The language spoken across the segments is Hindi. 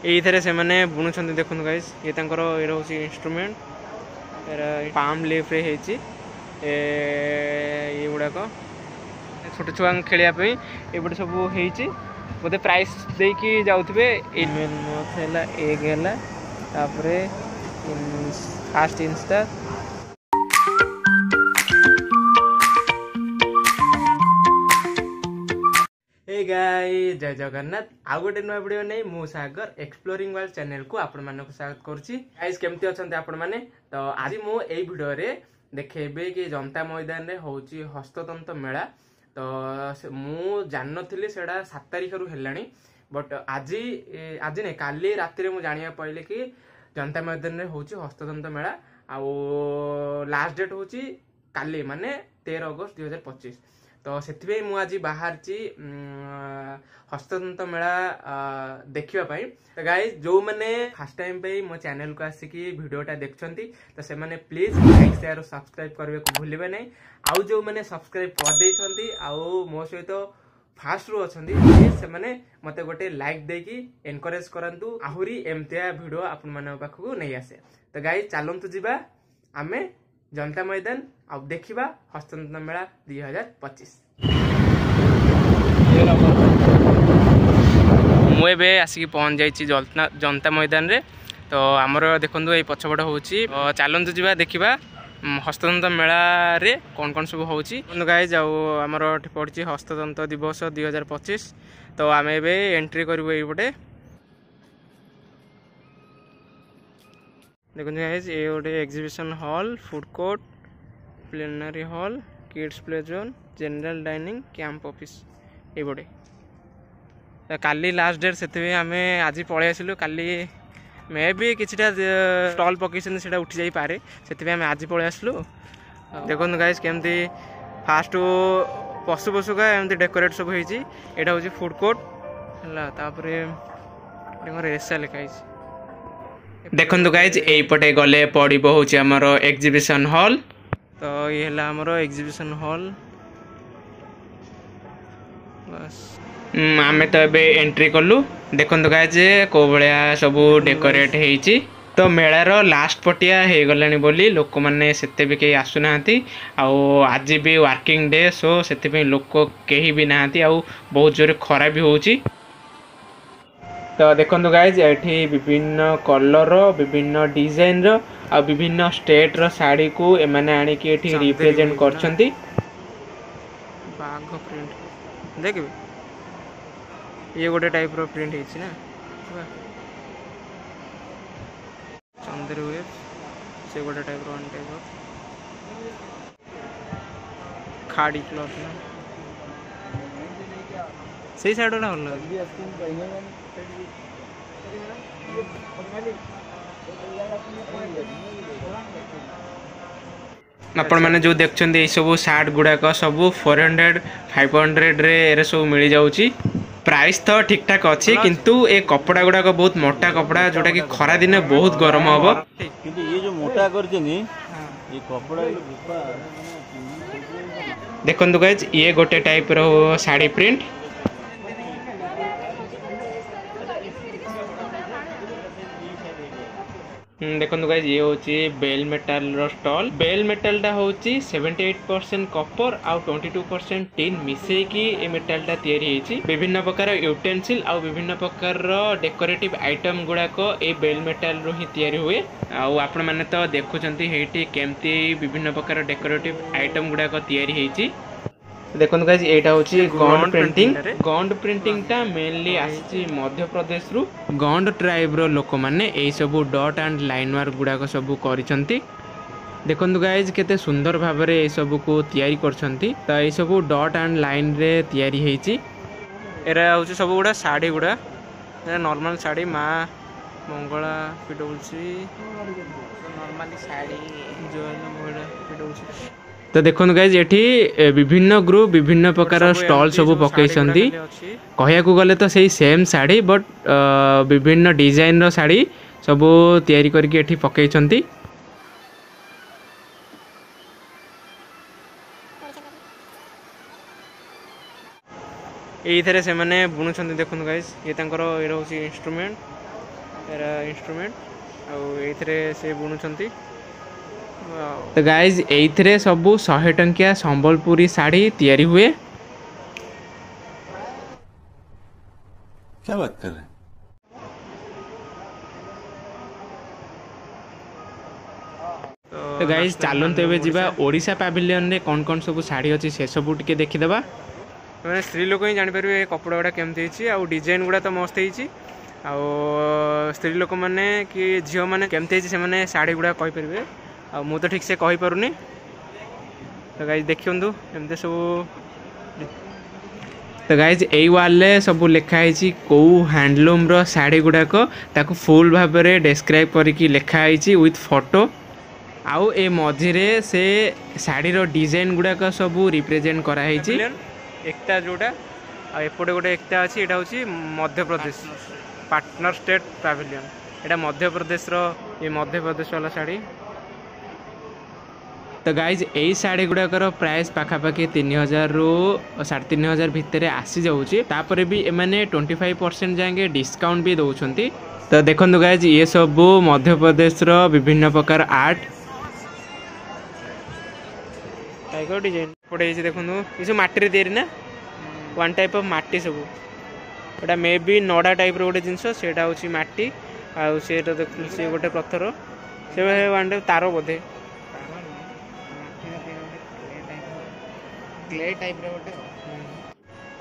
ये से मैंने बुणुंट देखो गाइस ये ये रोच इंस्ट्रुमेंट पाम लीफ रे ये गुड़ाक छोट छुआ खेलने ये सब हो बोधे प्राइस देकी जाऊे एग है फास्ट इंस्टा हे गाइस जय जगन्नाथ आउ गोटे नुआ वीडियो नहीं मु सागर एक्सप्लोरिंग वर्ल्ड चैनल को आपण मानक स्वागत करुच्ची। गाइस केमती अछंती आपण माने तो आज मु एई वीडियो रे देखेबे कि जनता मैदान रे होची हस्ततंत्र मेला। तो मु जान नथिली सेडा 7 तारिख रु हेलानी बट आज नहीं काली राति रे मु जानिया पहिले कि जनता मैदान रे होची हस्ततंत्र मेला आउ लास्ट डेट होची काली माने 13 अगस्त 2025। तो से मु आज बाहर हस्ततंत्र मेला देखिए। तो गाइस जो मैंने फर्स्ट टाइम पे मो चैनल को आसिकी वीडियोटा देखछंती तो से माने प्लीज लाइक शेयर और सब्सक्राइब करबे को भूलिबे नहीं। आउ जो मैंने सब्सक्राइब कर देछंती आउ मो सहित फास्ट रु अछंती प्लीज से माने मते गोटे लाइक देकी एनकरेज करंतु आहुरी एमतिया वीडियो आपन माने पाखु नहीं आसे। तो गाइस चलंतु जिबा आमे जनता मैदान अब देखा हस्ततंत्र मेला 2025। मुझे आसिक पहुँच जाइए जनता मैदान रे। तो आमर देखो ये पछपट हो चलतु जा देखा हस्ततंत्र मेला रे कौन कौन सब हो गाइज आमर पड़ी हस्ततंत्र दिवस 2025। तो आम एंट्री करूँ ये देखो गाइज ये गोटे exhibition hall food court plenary hall kids play zone general dining camp office ये बड़े काली लास्ट डेट से आम आज पलि आसलु काली मे भी किछिटा स्टॉल पकईछन से उठी जाई पारे से आम आज पलि आसलु। देखो गाइज केमती फास्ट पशु पशुका एमती डेकोरेट सब होइछि। एटा होछि फूड कोर्ट हला तापरे एसा लिखाई। देखो गाइज यहीपटे गले पड़ो हूँ आमर एग्जिबिशन हॉल। तो ये है आमर एग्जिबिशन हॉल बस आमे तो एबे एंट्री कलु। देखो गाइज को भाया सब डेकोरेट होइछि। तो मेलार लास्ट पटिया हो गलानी बोली लोक मैंने से भी कहीं आसुना आज भी वर्किंग डे सो से लोक कहीं भी ना बहुत जोर खरा भी होची। तो देखो गाइज ये विभिन्न कलर विभिन्न डिजाइन आ विभिन्न स्टेट रो साड़ी को एमाने आनी कि एठी रिप्रेजेंट करछंती। बाघ प्रिंट देखबे ये गोटे टाइप रो प्रिंट हेछि ना चंद्र वेब से गोटे टाइप रो टाइप रो खाड़ी क्लॉथ ना सही साइड ना होला आपण मैंने जो देखते ये सब शार्ट गुड़ाक सब 400 500 रे सब मिल जाऊँगी। प्राइस तो ठीक ठाक अच्छी किंतु ये कपड़ा गुड़ाक बहुत मोटा कपड़ा जोटा कि खरा दिन बहुत गरम हम ये जो मोटा ये कपड़ा देखो गाइज ये गोटे टाइप रो साड़ी प्रिंट। देखो गाइज ये होची बेल मेटल रो स्टॉल। बेल मेटल टा होची 78% कॉपर आ 22% टिन मिसे की ए मेटल टा तयारी हेची। विभिन्न प्रकार यूटेंसिल आ विभिन्न प्रकार डेकोरेटिव आइटम गुडा को ए बेल मेटल रो ही तयारी हुए। आपण माने तो देखुचंती हेटी केमती विभिन्न प्रकार डेकोरेटिव आइटम गुडा को तयारी हेची। देखो गाइज एटा होची गॉन्ड प्रिंटिंग। गॉन्ड प्रिंटिंग टा मेनली आसी मध्य प्रदेश रु गॉन्ड ट्राइब रो लोक माने एई सब डॉट एंड लाइन वर्क गुडा को सब करिसंती। देखो गाइज केते सुंदर भाबरे एई सब को तयारी करछंती। तो एई सब डॉट एंड लाइन रे तयारी हेची। एरा होची सब गुडा साड़ी गुडा नॉर्मल साड़ी माँ मंगला पीडब्ल्यूसी नॉर्मली साड़ी जो पीडब्ल्यूसी। तो देखो गाइज ये विभिन्न ग्रुप विभिन्न प्रकार स्टॉल सब पकईछंती। कहया को गले तो सही सेम साड़ी बट विभिन्न डिजाइन रो साड़ी सब तयारी करके एठी पकईछंती। ये से मैंने बुणुंट देखो गाइज ये ये रोच इंस्ट्रुमेंट एरा इंस्ट्रूमेंट आउे से बुणुंट। तो गाइज एइथरे सबू 100 टंकिया संबलपुरी साड़ी तैयारी हुए। क्या बात कर रहे हैं? तो गाइज चलते एवं जावा ओडिशा पैविलियन रे कौन कौन सब शाढ़ी अच्छी से सब टे देखीदे। मैंने स्त्री लोक ही जापर कपड़ा गुड़ा केमती आउ डिजाइन गुड़ा तो मस्त होती स्त्री लोक मैंने कि झील मैंने केमती से शाढ़ी गुड़ा कहींपर मु तो ठीक से कहींपारूनी। तो गाइज देखिए एमती सब। तो गाइज यही वाले सब लिखाई कौ हैंडलूम रो शाढ़ी गुड़ाक ताकू फुल भाव में डेस्क्राइब करके लिखाई विथ फोटो आउ ए मझिरे से शाढ़ी रो डिजाइन गुड़ाक सब रिप्रेजेंट कराई। एकता जोटा एपटे गोटे एकता अच्छी यहाँ हूँ Madhya Pradesh partner state pavilion यहाँ मध्य प्रदेश ये मध्य प्रदेश वाला शाढ़ी। तो गाइज यही शाढ़ी गुड़ाकर प्राइस पाखापाखि 3000 रु 3500 भितर आसी जाऊँगी। तापर भी एमाने 25% जाएंगे डिस्काउंट भी दौरान। तो देखो गाइज ये सब मध्य प्रदेश रो विभिन्न प्रकार आर्ट टाइगर डिजाइन पड़े देखो ये सब मटी तैयारी ना वन टाइप ऑफ माटी सब एटा मे बी नड़ा टाइप रो गोटे जिनस से माटी आउ से गोटे पत्थर से वन टाइप तार बोधे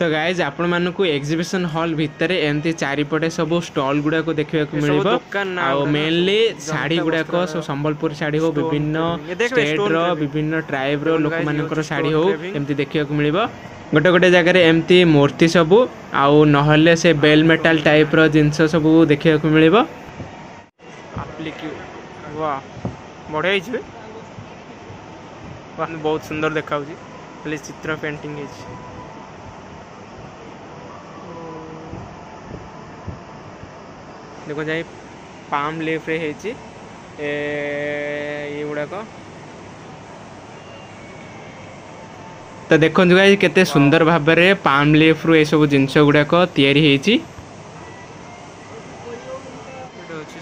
तो गाइज आपण मानकु एग्जिबिशन हॉल भितर एमती चारिपटे सब स्टॉल गुड़ा को देखा मिल मेनली शाढ़ी गुड़ाक संबलपुर शाढ़ी हो विभिन्न स्टेट रो विभिन्न ट्राइब रो लोक मानकर शाढ़ी हो एमती देखा मिल गोटे गोटे जगह एमती मूर्ति सब आउ नहले से बेल मेटाल टाइप रो जिनस सब देखा मिल बढ़िया बहुत सुंदर देखा खाली चित्र पेंटिंग देखो जाए पाम लीफ रे ये गुड़ाक। तो देखो गाइस केते सुंदर भाव में पाम लीफ रु ये सब जिनस गुड़ाक तैयारी होती।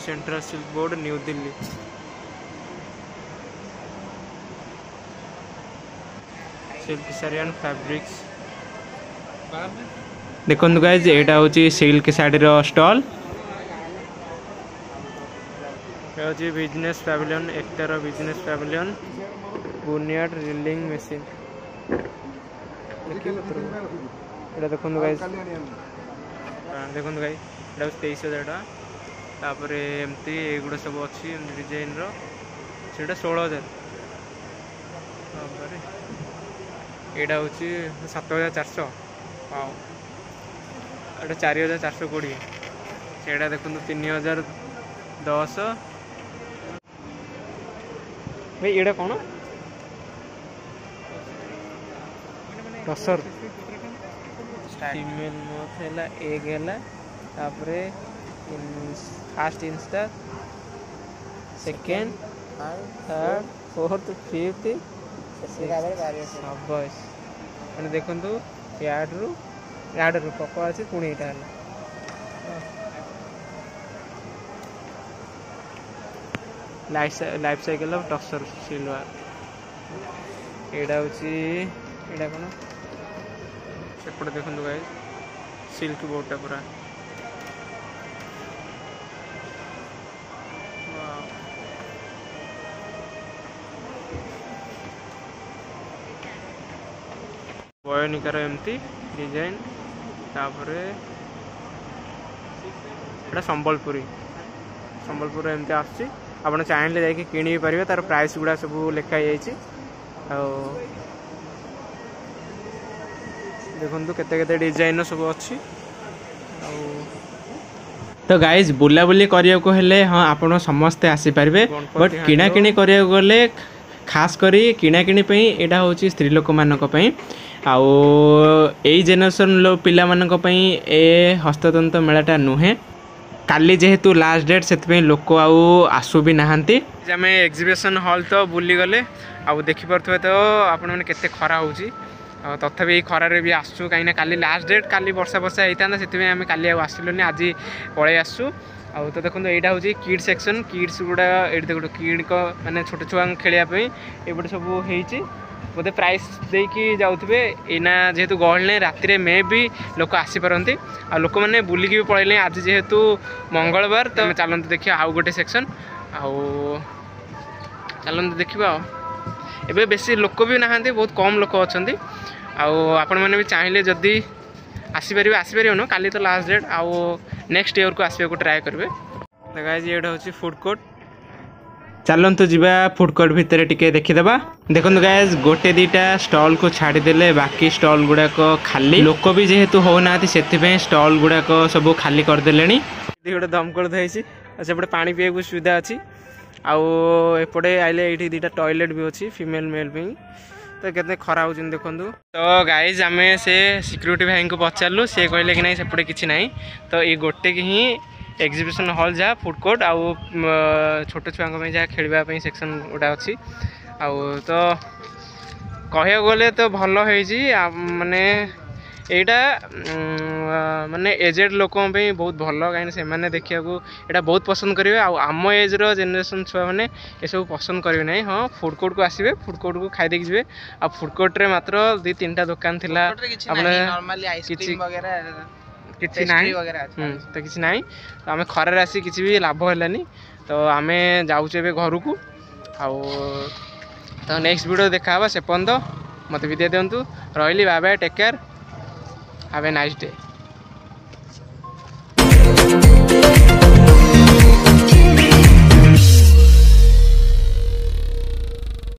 Central silk board new Delhi. Silk sari and fabrics देखो गाइस यहाँ हूँ silk sari stall business pavilion एकतार बिजनेस पैविलियन बुनियाद रीलिंग मशीन देखो गाइस देखो गाइस यहाँ 23,000 टका तापर एमती एगुड़ा सब अच्छी डिजाइन रो 16,000 यहाँ हूँ 7,400 वाओ एटा 4,420 से देखो 3,010 भाई ये कौन टसर फीमेल मत है एग है fast Insta second third fourth fifth मैंने देखु याड्रु पका अच्छी पुणी यहाँ लाइफ साइकिल ऑफ टक्सर सिल्वर यहाँ हूँ कौन सेपटे देखो गाइस सिल्क बोर्डटा पूरा बयनिकार एमती डिजाइन तापर एटा संबलपुरी एमती आसची आपन चाहे जाकि किणी पारे तार प्राइस गुड़ा सब लिखाई देखु केते डिजाइन सब अच्छी। तो गाइज बुलाबुली करने को हेले हाँ आपण समस्ते आसीपारे बट किणाकिणी करने गले खास करी किणाकिणी यहाँ हूँ स्त्री लोक मानक आउ यही जेनेरेशन पिला मानक ए हस्ततंत्र मेलाटा नुहे काली जेहेतु लास्ट डेट से लोक आसु भी नहांती आम एग्जिबिशन हॉल तो बुली गले आउ देखिपे तो आपण मैंने केते खरा होची तथापि ये खरारे भी आसु कहीं काली लास्ट डेट काली वर्षा वर्षा होता से आम काली आसिलुनि आज पलि आसु आउ तो देखो यहाँ हूँ किड्स सेक्शन किड्स गुड़ा ये देखो किड को माने छोट छुआ खेलवाई ये सब होती बोधे प्राइस देकी जाऊे एना जेहेतु गहल नहीं राति मे भी लोक आसीपारती आ लोक मैंने बुलिकी भी पलैले आज जेहेतु मंगलवार तो चलते देखिए आउ गोटे सेक्शन आउ चलते देखा एबे बेसी लोक भी नहांती बहुत कम लोक अच्छा आपण मैंने भी चाहिए जदि आसीपर न काली तो लास्ट डेट आउ नेक्स्ट ईयर को आसवा को ट्राए करेंगे। देखा ये हूँ फूड कोर्ट चलतु जीवा फूड कोर्ट भितर टिके देखीदबा देखो गाइज गोटे दीटा स्टॉल को छाड़ीदे बाकी स्टॉल गुड़ाक खाली लोक भी जेहेतु होना से स्टॉल गुड़ाक सब खाली करदे गोटे दमकल धोई सेपटे पानी पीवा सुविधा अच्छी आउपटे आइले ये दीटा टॉयलेट भी अच्छी फीमेल मेल भी तो केते खरा हो देखु तो गाइज आम से सिक्यूरीटी भाई को पचारू सी कहले कि नहीं सेपटे किसी ना तो ये गोटे की ही एग्जिबिशन हॉल जहाँ फूड कोर्ट आउ छोट छुआ जहाँ खेलवाई सेक्शन गोटा अच्छी आउ तो कह गले तो भल माने यहाँ माने एजेड लोक बहुत भल कहीं से देखा यहाँ बहुत पसंद करेंगे आम एज जेनेरेशन छुआ मैंने ये सब पसंद करेंगे ना हाँ फूड कोर्ट को आसवे फूड कोर्ट को खाई देखी जी आ फूड कोर्ट रे मात्र 2-3टा दुकान थिला किसी ना तो किसी ना तो आम खरार आसी किसी भी लाभ है तो आम जाऊे घर को आउ तो नेक्स्ट वीडियो देखा से पर्यंत मत विदाय दिंतु रही bye bye take care have a nice day.